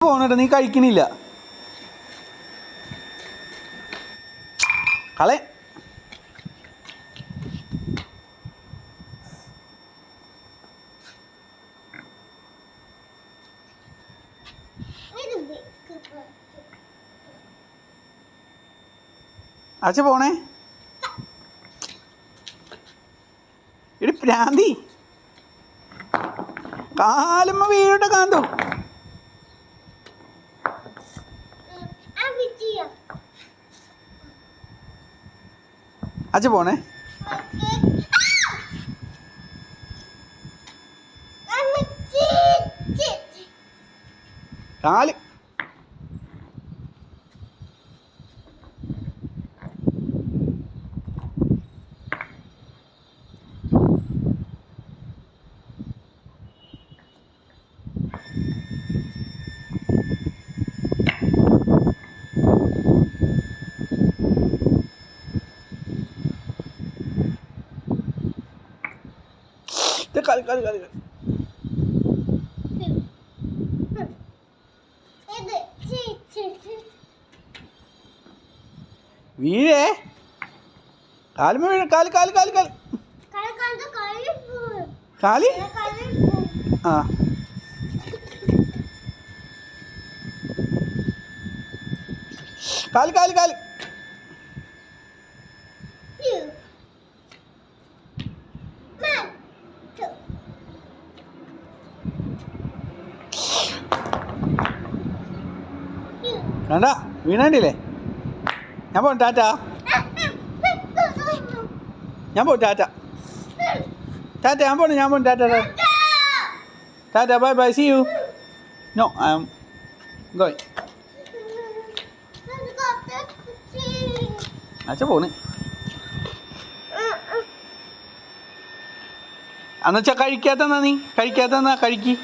പോണേട്ടാ, നീ കഴിക്കണില്ല. കളെ അച്ഛ പോണേ. ഇടി പ്രാന്തി, കാലുമ്മ വീഴട്ടെ കാന്തു. അച്ഛ പോണേ. കാല് കളി കളി കളി വീഴേ. കാലുമ്മ വീഴ. കാല് കാല് കാല് കാല് കാലി. ആ കാല് കാല് കാല്. വേണ്ട, വീണണ്ടില്ലേ. ഞാൻ പോട്ടെ, ടാറ്റ. ഞാൻ പോട്ടെ, ടാറ്റ ടാറ്റ. ഞാൻ പോണേ, ഞാൻ പോട്ടെ, ടാറ്റ ടാറ്റ. Bye bye, see you. No, I am going. അച്ഛ പോണ്. എന്നുവെച്ചാ കഴിക്കാത്തന്നാ, നീ കഴിക്കാത്തന്നാ കഴിക്ക്.